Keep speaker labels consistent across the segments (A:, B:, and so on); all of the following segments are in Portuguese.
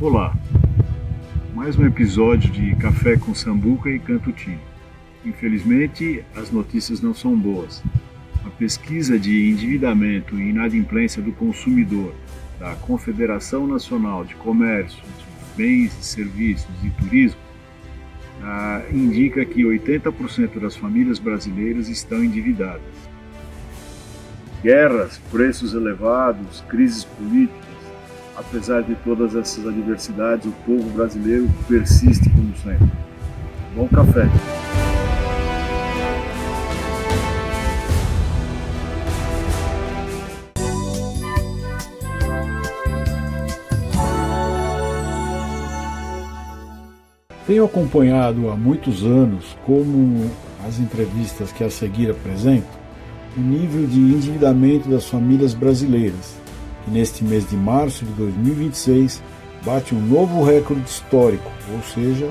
A: Olá, mais um episódio de Café com Sambuca e Cantutinho. Infelizmente, as notícias não são boas. A pesquisa de endividamento e inadimplência do consumidor da Confederação Nacional de Comércio, de Bens e Serviços e Turismo indica que 80% das famílias brasileiras estão endividadas. Guerras, preços elevados, crises políticas. Apesar de todas essas adversidades, o povo brasileiro persiste como sempre. Bom café! Tenho acompanhado há muitos anos, como as entrevistas que a seguir apresentam, o nível de endividamento das famílias brasileiras, que neste mês de março de 2026 bate um novo recorde histórico, ou seja,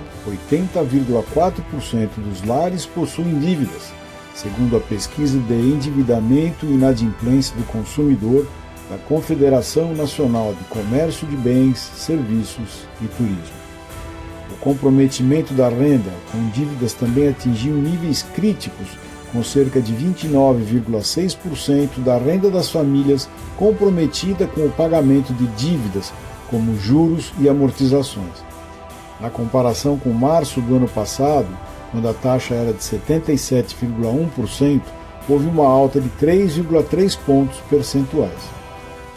A: 80,4% dos lares possuem dívidas, segundo a pesquisa de endividamento e inadimplência do consumidor da Confederação Nacional de Comércio de Bens, Serviços e Turismo. O comprometimento da renda com dívidas também atingiu níveis críticos, com cerca de 29,6% da renda das famílias comprometida com o pagamento de dívidas, como juros e amortizações. Na comparação com março do ano passado, quando a taxa era de 77,1%, houve uma alta de 3,3 pontos percentuais.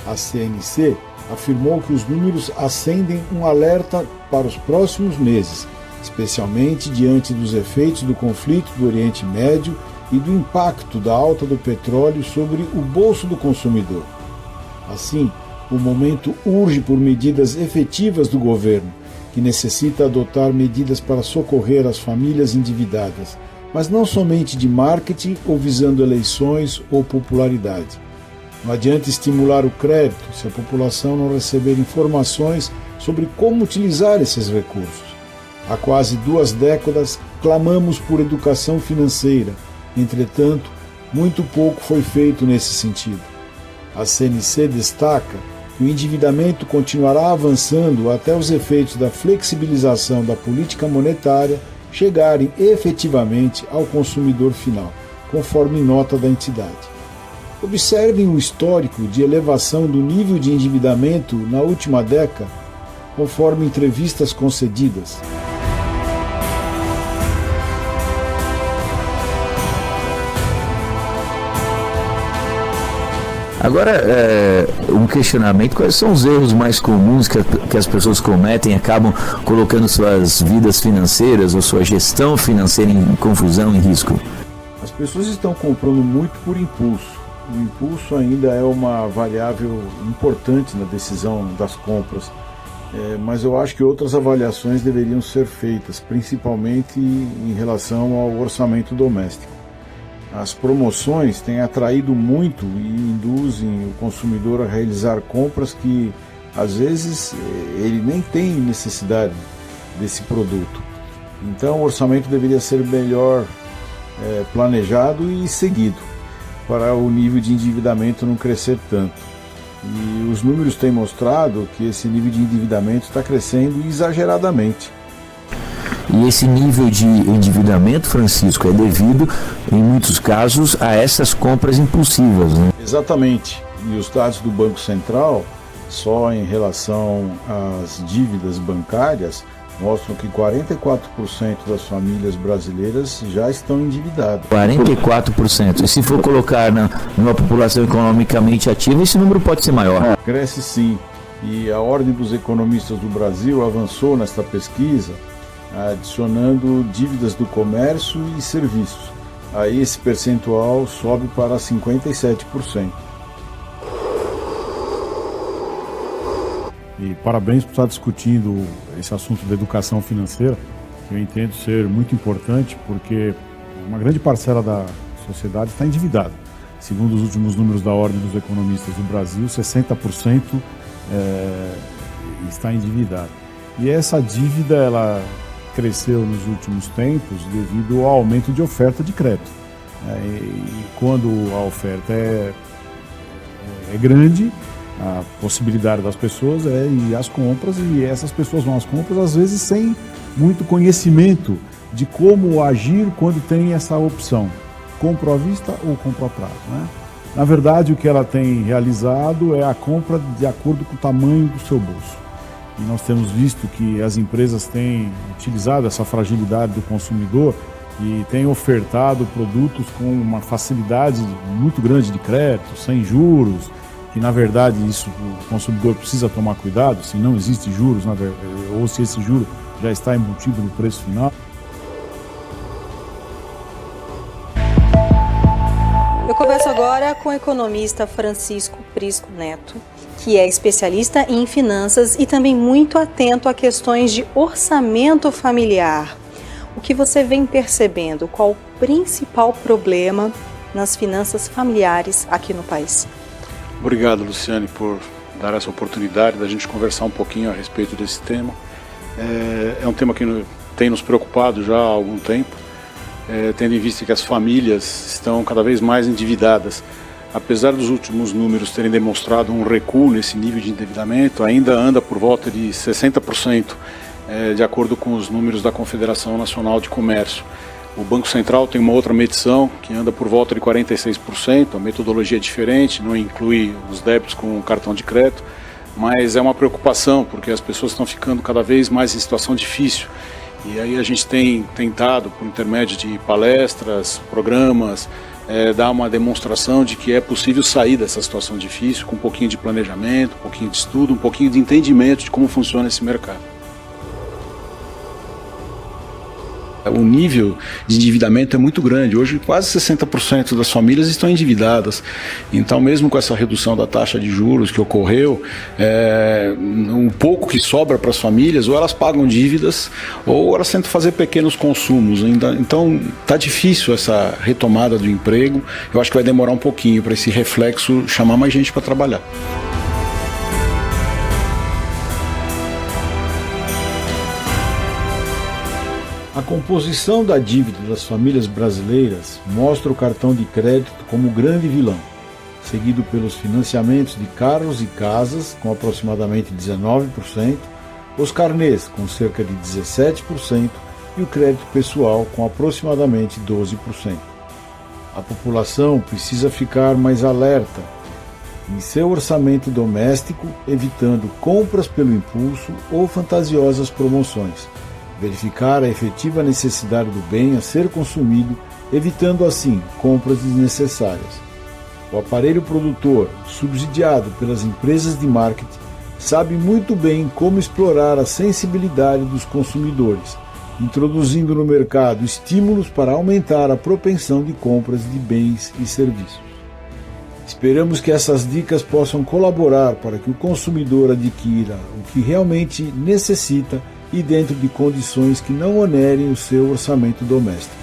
A: A CNC afirmou que os números acendem um alerta para os próximos meses, especialmente diante dos efeitos do conflito do Oriente Médio e do impacto da alta do petróleo sobre o bolso do consumidor. Assim, o momento urge por medidas efetivas do governo, que necessita adotar medidas para socorrer as famílias endividadas, mas não somente de marketing ou visando eleições ou popularidade. Não adianta estimular o crédito se a população não receber informações sobre como utilizar esses recursos. Há quase 2 décadas clamamos por educação financeira. Entretanto, muito pouco foi feito nesse sentido. A CNC destaca que o endividamento continuará avançando até os efeitos da flexibilização da política monetária chegarem efetivamente ao consumidor final, conforme nota da entidade. Observem o histórico de elevação do nível de endividamento na última década, conforme entrevistas concedidas.
B: Agora, um questionamento: quais são os erros mais comuns que as pessoas cometem e acabam colocando suas vidas financeiras ou sua gestão financeira em confusão, em risco?
A: As pessoas estão comprando muito por impulso. O impulso ainda é uma variável importante na decisão das compras, mas eu acho que outras avaliações deveriam ser feitas, principalmente em relação ao orçamento doméstico. As promoções têm atraído muito e induzem o consumidor a realizar compras que, às vezes, ele nem tem necessidade desse produto. Então, o orçamento deveria ser melhor planejado e seguido, para o nível de endividamento não crescer tanto. E os números têm mostrado que esse nível de endividamento está crescendo exageradamente.
B: E esse nível de endividamento, Francisco, é devido, em muitos casos, a essas compras impulsivas, né?
A: Exatamente. E os dados do Banco Central, só em relação às dívidas bancárias, mostram que 44% das famílias brasileiras já estão endividadas.
B: 44%. E se for colocar numa população economicamente ativa, esse número pode ser maior.
A: Cresce sim. E a Ordem dos Economistas do Brasil avançou nesta pesquisa, adicionando dívidas do comércio e serviços. Aí esse percentual sobe para 57%. E parabéns por estar discutindo esse assunto da educação financeira, que eu entendo ser muito importante, porque uma grande parcela da sociedade está endividada. Segundo os últimos números da Ordem dos Economistas do Brasil, 60% está endividado. E essa dívida, ela cresceu nos últimos tempos devido ao aumento de oferta de crédito. E quando a oferta é grande, A possibilidade das pessoas é ir às compras, e essas pessoas vão às compras às vezes sem muito conhecimento de como agir quando tem essa opção, compro à vista ou compro a prazo, né? Na verdade, o que ela tem realizado é a compra de acordo com o tamanho do seu bolso. E nós temos visto que as empresas têm utilizado essa fragilidade do consumidor e têm ofertado produtos com uma facilidade muito grande de crédito, sem juros, que na verdade isso o consumidor precisa tomar cuidado, se não existe juros, ou se esse juro já está embutido no preço final.
C: Eu converso agora com o economista Francisco Prisco Neto, que é especialista em finanças e também muito atento a questões de orçamento familiar. O que você vem percebendo? Qual o principal problema nas finanças familiares aqui no país?
D: Obrigado, Luciane, por dar essa oportunidade da gente conversar um pouquinho a respeito desse tema. É um tema que tem nos preocupado já há algum tempo, tendo em vista que as famílias estão cada vez mais endividadas. Apesar dos últimos números terem demonstrado um recuo nesse nível de endividamento, ainda anda por volta de 60%, de acordo com os números da Confederação Nacional de Comércio. O Banco Central tem uma outra medição que anda por volta de 46%, a metodologia é diferente, não inclui os débitos com cartão de crédito, mas é uma preocupação porque as pessoas estão ficando cada vez mais em situação difícil. E aí a gente tem tentado, por intermédio de palestras, programas, dar uma demonstração de que é possível sair dessa situação difícil com um pouquinho de planejamento, um pouquinho de estudo, um pouquinho de entendimento de como funciona esse mercado. O nível de endividamento é muito grande. Hoje quase 60% das famílias estão endividadas. Então, mesmo com essa redução da taxa de juros que ocorreu, um pouco que sobra para as famílias, ou elas pagam dívidas, ou elas tentam fazer pequenos consumos. Então, está difícil essa retomada do emprego. Eu acho que vai demorar um pouquinho para esse reflexo chamar mais gente para trabalhar.
A: A composição da dívida das famílias brasileiras mostra o cartão de crédito como o grande vilão, seguido pelos financiamentos de carros e casas, com aproximadamente 19%, os carnês, com cerca de 17%, e o crédito pessoal, com aproximadamente 12%. A população precisa ficar mais alerta em seu orçamento doméstico, evitando compras pelo impulso ou fantasiosas promoções. Verificar a efetiva necessidade do bem a ser consumido, evitando assim compras desnecessárias. O aparelho produtor, subsidiado pelas empresas de marketing, sabe muito bem como explorar a sensibilidade dos consumidores, introduzindo no mercado estímulos para aumentar a propensão de compras de bens e serviços. Esperamos que essas dicas possam colaborar para que o consumidor adquira o que realmente necessita e dentro de condições que não onerem o seu orçamento doméstico.